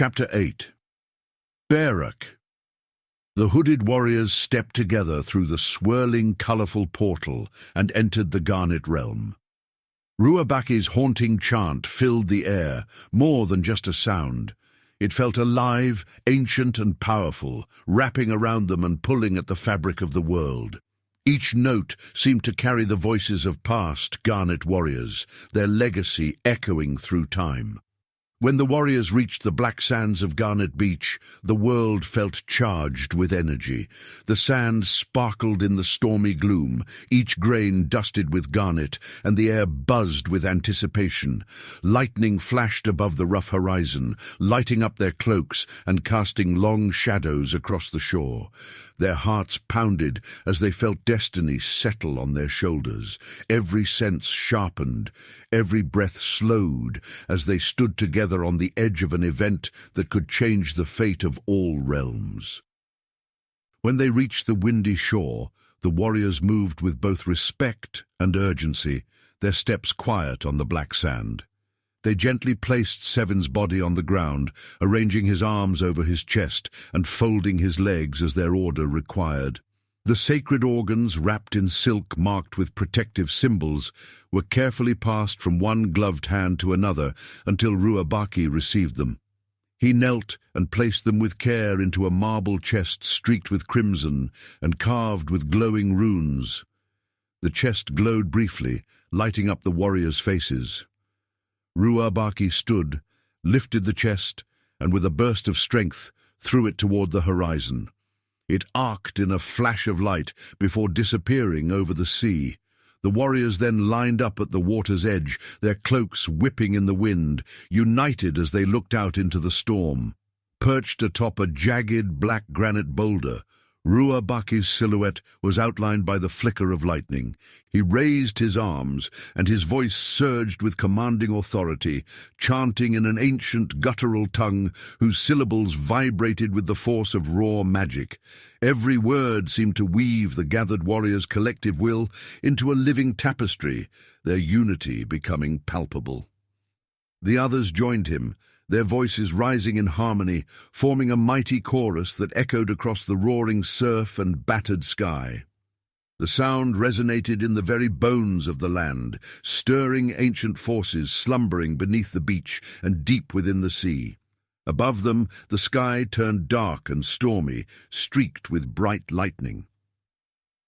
Chapter 8. Bearak. The hooded warriors stepped together through the swirling, colorful portal and entered the Garnet Realm. Ruabaki's haunting chant filled the air, more than just a sound. It felt alive, ancient and powerful, wrapping around them and pulling at the fabric of the world. Each note seemed to carry the voices of past Garnet warriors, their legacy echoing through time. When the warriors reached the black sands of Garnet Beach, the world felt charged with energy. The sand sparkled in the stormy gloom, each grain dusted with garnet, and the air buzzed with anticipation. Lightning flashed above the rough horizon, lighting up their cloaks and casting long shadows across the shore. Their hearts pounded as they felt destiny settle on their shoulders. Every sense sharpened, every breath slowed as they stood together on the edge of an event that could change the fate of all realms. When they reached the windy shore, the warriors moved with both respect and urgency, their steps quiet on the black sand. They gently placed Sevyn's body on the ground, arranging his arms over his chest and folding his legs as their order required. The sacred organs, wrapped in silk marked with protective symbols, were carefully passed from one gloved hand to another until Ruabaki received them. He knelt and placed them with care into a marble chest streaked with crimson and carved with glowing runes. The chest glowed briefly, lighting up the warriors' faces. Ruabaki stood, lifted the chest, and with a burst of strength threw it toward the horizon. It arced in a flash of light before disappearing over the sea. The warriors then lined up at the water's edge, their cloaks whipping in the wind, united as they looked out into the storm. Perched atop a jagged black granite boulder, Ruabaki's silhouette was outlined by the flicker of lightning. He raised his arms, and his voice surged with commanding authority, chanting in an ancient guttural tongue whose syllables vibrated with the force of raw magic. Every word seemed to weave the gathered warriors' collective will into a living tapestry, their unity becoming palpable. The others joined him, their voices rising in harmony, forming a mighty chorus that echoed across the roaring surf and battered sky. The sound resonated in the very bones of the land, stirring ancient forces slumbering beneath the beach and deep within the sea. Above them, the sky turned dark and stormy, streaked with bright lightning.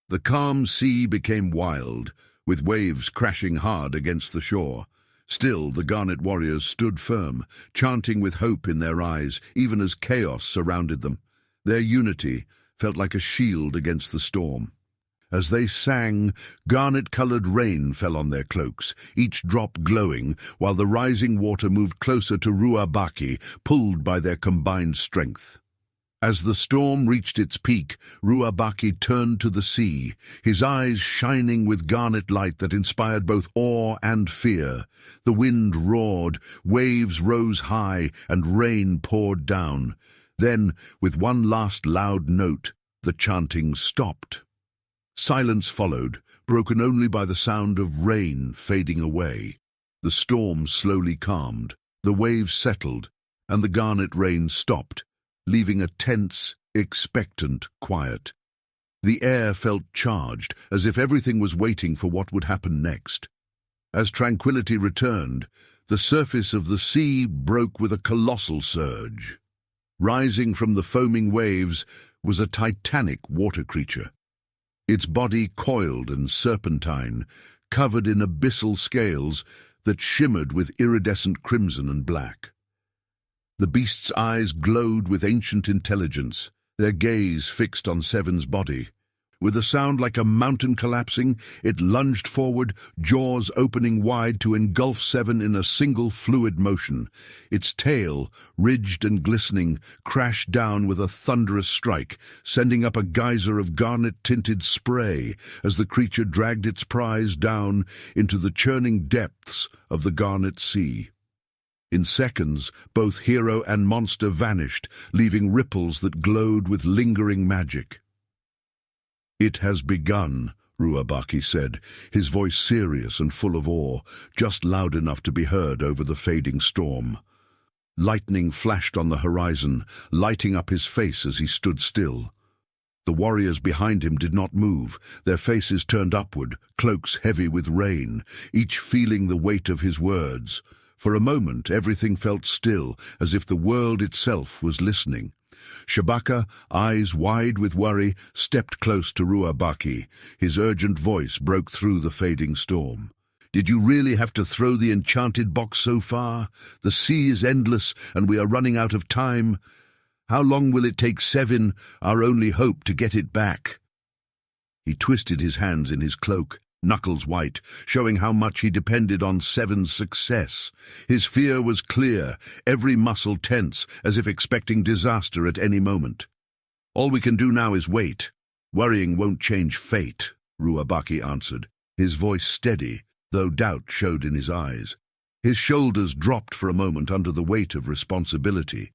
The calm sea became wild, with waves crashing hard against the shore. Still, the Garnet warriors stood firm, chanting with hope in their eyes, even as chaos surrounded them. Their unity felt like a shield against the storm. As they sang, garnet-colored rain fell on their cloaks, each drop glowing, while the rising water moved closer to Ruabaki, pulled by their combined strength. As the storm reached its peak, Ruabaki turned to the sea, his eyes shining with garnet light that inspired both awe and fear. The wind roared, waves rose high, and rain poured down. Then, with one last loud note, the chanting stopped. Silence followed, broken only by the sound of rain fading away. The storm slowly calmed, the waves settled, and the garnet rain stopped, leaving a tense, expectant quiet. The air felt charged, as if everything was waiting for what would happen next. As tranquility returned, the surface of the sea broke with a colossal surge. Rising from the foaming waves was a titanic water creature. Its body coiled and serpentine, covered in abyssal scales that shimmered with iridescent crimson and black. The beast's eyes glowed with ancient intelligence, their gaze fixed on Sevyn's body. With a sound like a mountain collapsing, it lunged forward, jaws opening wide to engulf Sevyn in a single fluid motion. Its tail, ridged and glistening, crashed down with a thunderous strike, sending up a geyser of garnet-tinted spray as the creature dragged its prize down into the churning depths of the Garnet Sea. In seconds, both hero and monster vanished, leaving ripples that glowed with lingering magic. "It has begun," Ruabaki said, his voice serious and full of awe, just loud enough to be heard over the fading storm. Lightning flashed on the horizon, lighting up his face as he stood still. The warriors behind him did not move, their faces turned upward, cloaks heavy with rain, each feeling the weight of his words. For a moment everything felt still, as if the world itself was listening. Shabaka, eyes wide with worry, stepped close to Ruabaki. His urgent voice broke through the fading storm. "Did you really have to throw the enchanted box so far? The sea is endless, and we are running out of time. How long will it take Sevyn, our only hope, to get it back?" He twisted his hands in his cloak, knuckles white, showing how much he depended on Sevyn's success. His fear was clear, every muscle tense, as if expecting disaster at any moment. "All we can do now is wait. Worrying won't change fate," Ruabaki answered, his voice steady, though doubt showed in his eyes. His shoulders dropped for a moment under the weight of responsibility.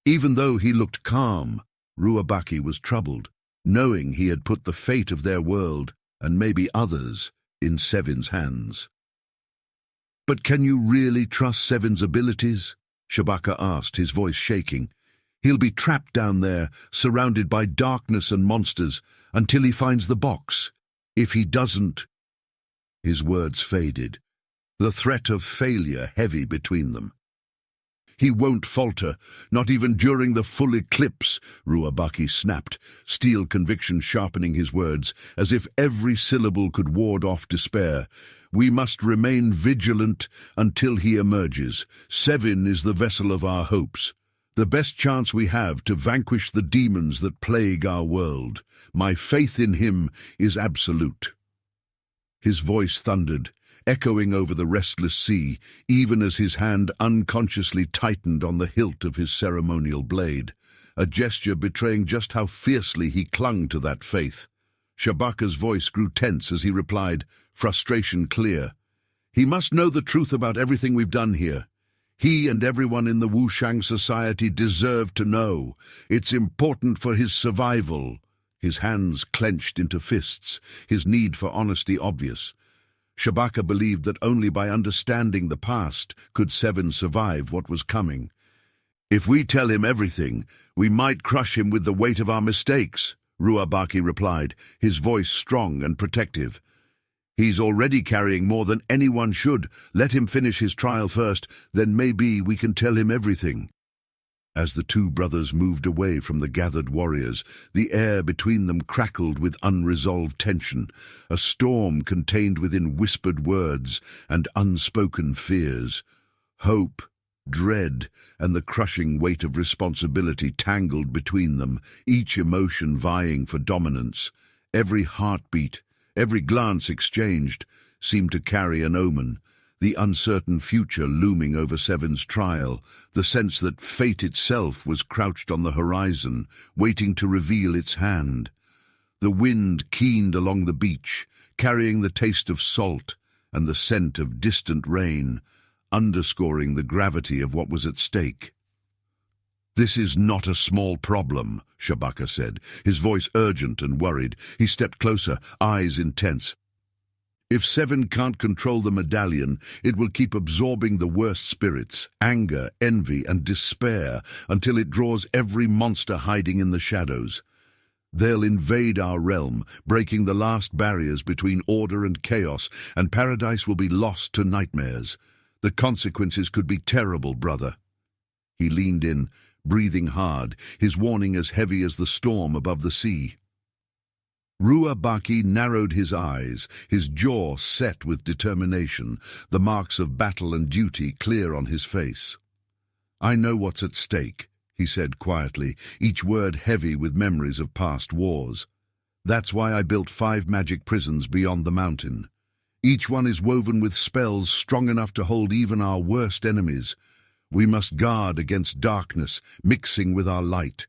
Even though he looked calm, Ruabaki was troubled, knowing he had put the fate of their world, and maybe others, in Sevyn's hands. "But can you really trust Sevyn's abilities?" Shabaka asked, his voice shaking. "He'll be trapped down there, surrounded by darkness and monsters, until he finds the box. If he doesn't—" His words faded, the threat of failure heavy between them. "He won't falter, not even during the full eclipse," Ruabaki snapped, steel conviction sharpening his words, as if every syllable could ward off despair. "We must remain vigilant until he emerges. Sevyn is the vessel of our hopes, the best chance we have to vanquish the demons that plague our world. My faith in him is absolute." His voice thundered, echoing over the restless sea, even as his hand unconsciously tightened on the hilt of his ceremonial blade, a gesture betraying just how fiercely he clung to that faith. Shabaka's voice grew tense as he replied, frustration clear. "He must know the truth about everything we've done here. He and everyone in the Wushang society deserve to know. It's important for his survival." His hands clenched into fists, his need for honesty obvious. Shabaka believed that only by understanding the past could Sevyn survive what was coming. "If we tell him everything, we might crush him with the weight of our mistakes," Ruabaki replied, his voice strong and protective. "He's already carrying more than anyone should. Let him finish his trial first, then maybe we can tell him everything." As the two brothers moved away from the gathered warriors, the air between them crackled with unresolved tension, a storm contained within whispered words and unspoken fears. Hope, dread, and the crushing weight of responsibility tangled between them, each emotion vying for dominance. Every heartbeat, every glance exchanged, seemed to carry an omen. The uncertain future looming over Sevyn's trial, the sense that fate itself was crouched on the horizon, waiting to reveal its hand. The wind keened along the beach, carrying the taste of salt and the scent of distant rain, underscoring the gravity of what was at stake. "This is not a small problem," Shabaka said, his voice urgent and worried. He stepped closer, eyes intense. "If Sevyn can't control the medallion, it will keep absorbing the worst spirits, anger, envy, and despair, until it draws every monster hiding in the shadows. They'll invade our realm, breaking the last barriers between order and chaos, and paradise will be lost to nightmares. The consequences could be terrible, brother." He leaned in, breathing hard, his warning as heavy as the storm above the sea. Ruabaki narrowed his eyes, his jaw set with determination, the marks of battle and duty clear on his face. "I know what's at stake," he said quietly, each word heavy with memories of past wars. "That's why I built 5 magic prisons beyond the mountain. Each one is woven with spells strong enough to hold even our worst enemies. We must guard against darkness, mixing with our light,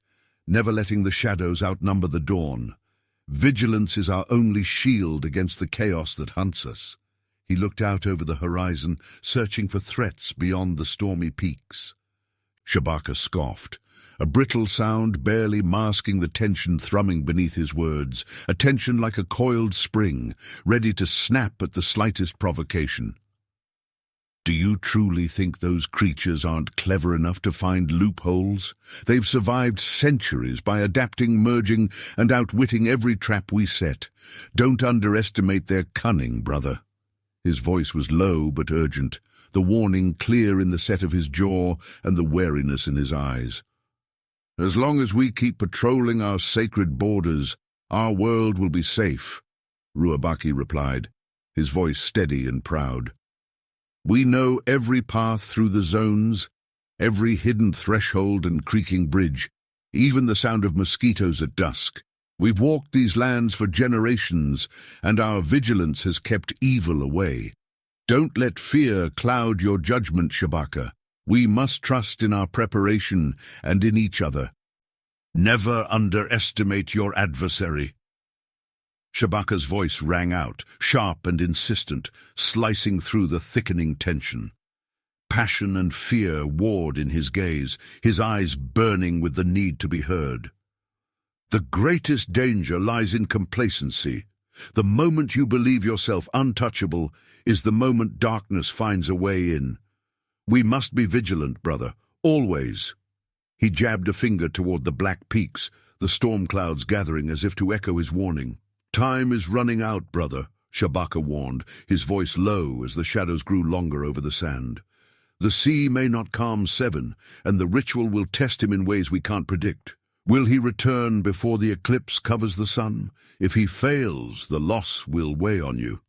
never letting the shadows outnumber the dawn. Vigilance is our only shield against the chaos that hunts us." He looked out over the horizon, searching for threats beyond the stormy peaks. Shabaka scoffed, a brittle sound barely masking the tension thrumming beneath his words, a tension like a coiled spring, ready to snap at the slightest provocation. Do you truly think those creatures aren't clever enough to find loopholes? They've survived centuries by adapting, merging, and outwitting every trap we set. Don't underestimate their cunning, brother." His voice was low but urgent, the warning clear in the set of his jaw and the wariness in his eyes. "As long as we keep patrolling our sacred borders, our world will be safe," Ruabaki replied, his voice steady and proud. "We know every path through the zones, every hidden threshold and creaking bridge, even the sound of mosquitoes at dusk. We've walked these lands for generations, and our vigilance has kept evil away. Don't let fear cloud your judgment, Shabaka. We must trust in our preparation and in each other. Never underestimate your adversary." Shabaka's voice rang out, sharp and insistent, slicing through the thickening tension. Passion and fear warred in his gaze, his eyes burning with the need to be heard. "The greatest danger lies in complacency. The moment you believe yourself untouchable is the moment darkness finds a way in. We must be vigilant, brother, always." He jabbed a finger toward the black peaks, the storm clouds gathering as if to echo his warning. "Time is running out, brother," Shabaka warned, his voice low as the shadows grew longer over the sand. "The sea may not calm Sevyn, and the ritual will test him in ways we can't predict. Will he return before the eclipse covers the sun? If he fails, the loss will weigh on you."